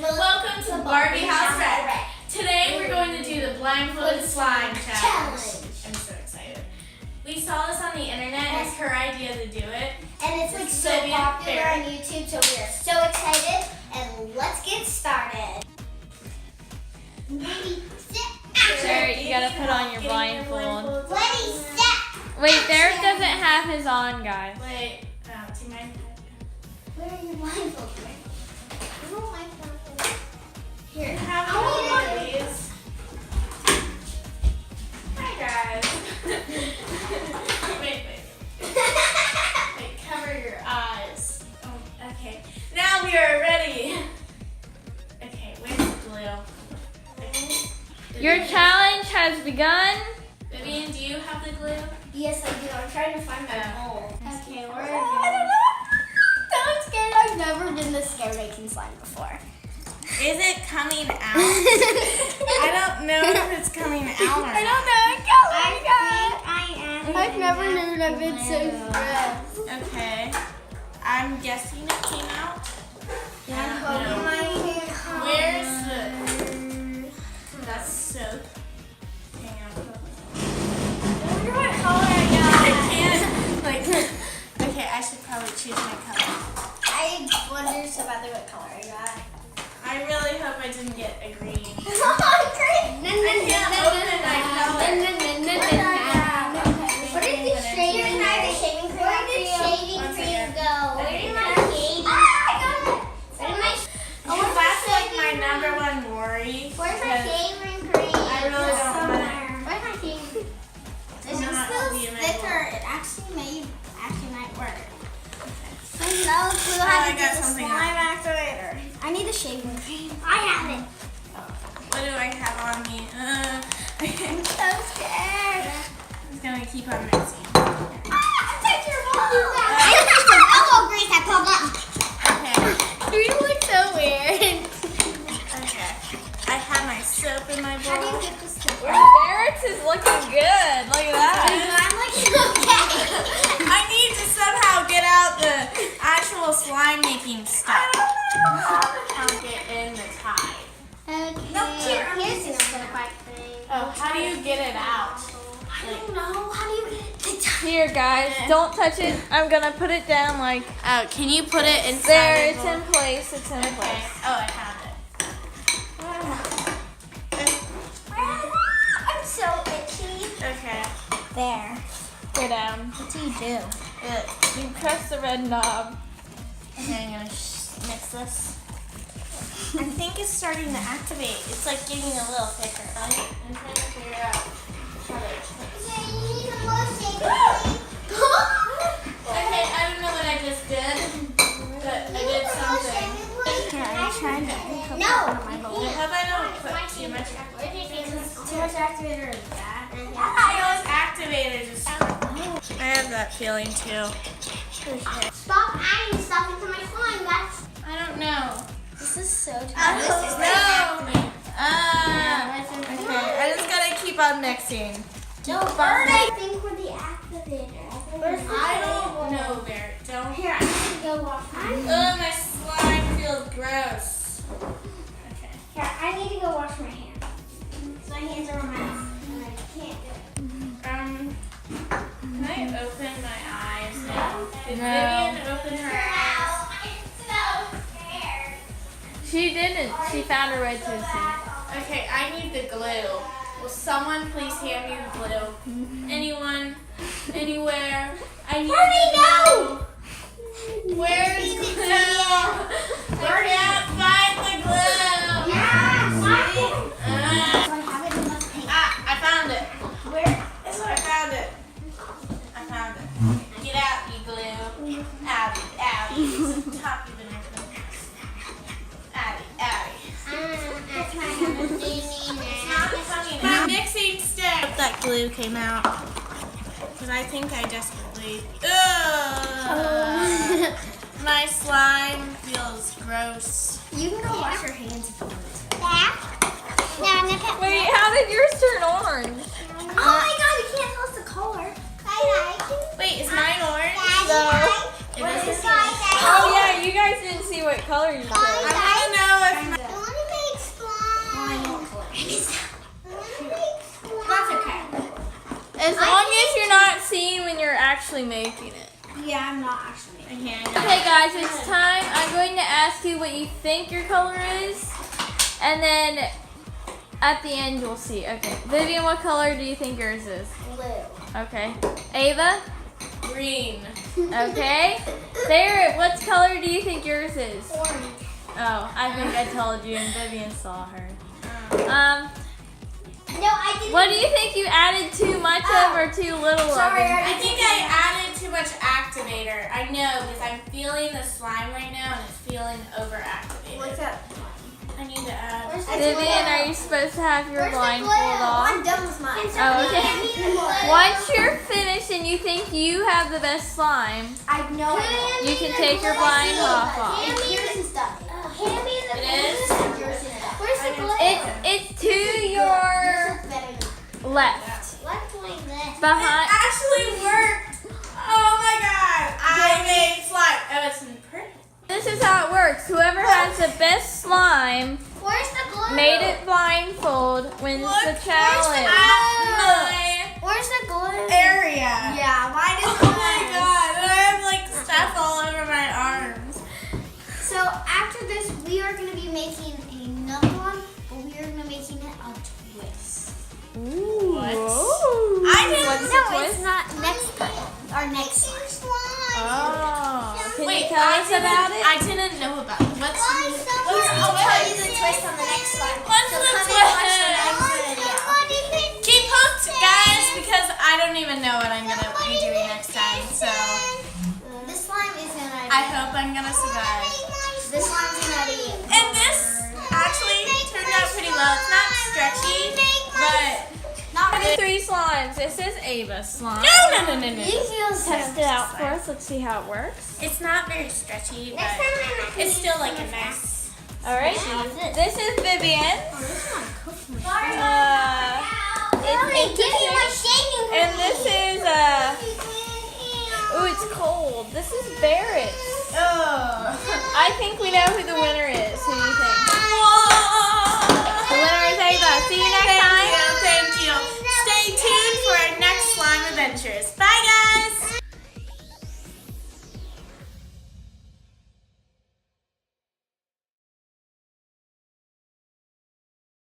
Welcome to Barbie House Red. Today we're going to do the blindfolded slime challenge. I'm so excited. We saw this on the internet and it's her idea to do it. And it's like so popular on YouTube, so we are so excited. And let's get started. Ready, set, action. Sure, you gotta put on your blindfold. Ready, set. Wait, Derek doesn't have his on, guys. Wait, do you mind? Where are your blindfolds? I don't like blindfolds. Here, have one of these. Hi guys. Wait. Wait, cover your eyes. Oh, okay. Now we are ready. Okay, where's the glue? Okay. Your challenge has begun. Vivian, do you have the glue? Yes, I do. I'm trying to find my hole. Okay, I we're don't know. I'm scared. I've never been this scared making slime before. Is it coming out? I don't know if it's coming out or not. I don't know. I am. I've never known I've been so stressed. Okay. I'm guessing it came out. I'm holding my hand. Where's the... That's so... Hang on. I wonder what color I got. I can't, like... Okay, I should probably choose my color. I wonder so badly what color I got. I really hope I didn't get a green. Oh, green! I can't open my color. Where did the shaving cream go? Where did shaving cream go? Where did my shaving cream go? I got it! Where did my... Oh, that's like my #1 worry. Where's my because shaving cream? I really don't want it. Where's my shaving cream? This is Not still to be in my thicker. bowl. It actually might work. There's no clue Oh, how I to got do the something slime activator. I need a shaving cream. I have it. What do I have on me? I'm so scared. I'm gonna keep on mixing. Take your ball. I need some elbow grease. I pulled up. Okay. You look so weird. Okay. I have my soap in my How do bowl. you get this to work? Derek's is looking good. Look at that. I'm like, okay. I need to somehow get out the actual slime making stuff. I'll get in the tie. Okay. Here's the certified thing. Oh, how do you get it out? I don't know. How do you get it? Here, guys, don't touch it. I'm gonna put it down like Oh, can you put it inside? there. It's in place. It's in Okay. place. Oh, I found it. I'm so itchy. Okay. There. Go down. What do you do? You press the red knob. Okay, I'm gonna mix this. I think it's starting to activate. It's like getting a little thicker. I'm trying to figure out how to Okay, I don't know what I just did, but I did something. I'm trying to put I hope I don't put too much. Too much activator is bad. I was activated. I have that feeling too. Okay. Stop adding stuff into my slime. That's. I don't know. This is so I tough. don't know. Okay, I just gotta keep on mixing. No, first I think we're the activator. I don't know, Bear. Don't. Here, I need to go wash my hands. Oh, my slime feels gross. Okay. Here, I need to go wash my hands. So my hands are a mess, and I can't do it. Can I open my eyes now? Did No. Vivian open her eyes? I'm so scared. She didn't. She found her way to the sink. Okay, I need the glue. Will someone please hand me the glue? Anyone? Anywhere? I need the glue. Where's glue? I can't find the glue. I found it. Where? I found it. I found it. Get out, you glue. Outie. Top you the next one. My mixing stick. That glue came out. Because I think I desperately. Ugh. My slime feels gross. You can go wash your hands if you want to. Yeah, I'm gonna Wait, how did yours turn orange? Oh my god, you can't tell us the color. Wait, is mine orange? No. It isn't. Oh yeah, you guys didn't see what color you chose. I want to know if As long as you're not seeing when you're actually making it. Yeah, I'm not actually making it. Okay guys, it's time. I'm going to ask you what you think your color is. And then at the end you'll see. Okay. Vivian, what color do you think yours is? Blue. Okay. Ava? Green. Okay. Barrett, what color do you think yours is? Orange. Oh, I think I told you and Vivian saw her. No, I didn't. What do you think you added too much of or too little Sorry, of? I think I added too much activator. I know, because I'm feeling the slime right now and it's feeling overactivated. What's up? I need to add. Where's the Vivian, glue? are you supposed to have your Where's the blindfold glue? off? I'm done with mine. Oh, okay. Once you're finished and you think you have the best slime, I know. you can take your blind off. Hand me the stuff. Hand me the It is? Where's the glue? It's to your left. Let's like this. Behind. It actually worked. Oh my god. I made slime. Oh, it's pretty. This is how it works. Whoever has the best slime Where's the glue? made it blindfold wins the challenge. Where's the glue? Area. Yeah, mine is Oh my god. And I have like stuff all over my arms. So after this, we are going to be making another one, but we are going to be making it a twist. Ooh. What? Ooh. I didn't What's the No, twist? it's not next time. Our next one. Oh. Can Wait, you tell us about it? I didn't know about it. What's I'll tell you the twist on the next one. What's So the come and watch the twist? next video. Keep hooked, guys, because I don't even know what I'm gonna be doing next time. So This slime is gonna. I hope I'm gonna survive. This slime's gonna be. And this actually turned out pretty well. It's not stretchy, but Not really. 3 slimes. This is Ava's slime. no. You feel Test it out for us. Let's see how it works. It's not very stretchy, Next but time I'm not it's still like a nice. All right. This is Vivian. Give me my shaving cream. And this is ooh, it's cold. This is Barrett's. Oh. I think we know who the winner is. Who do you think?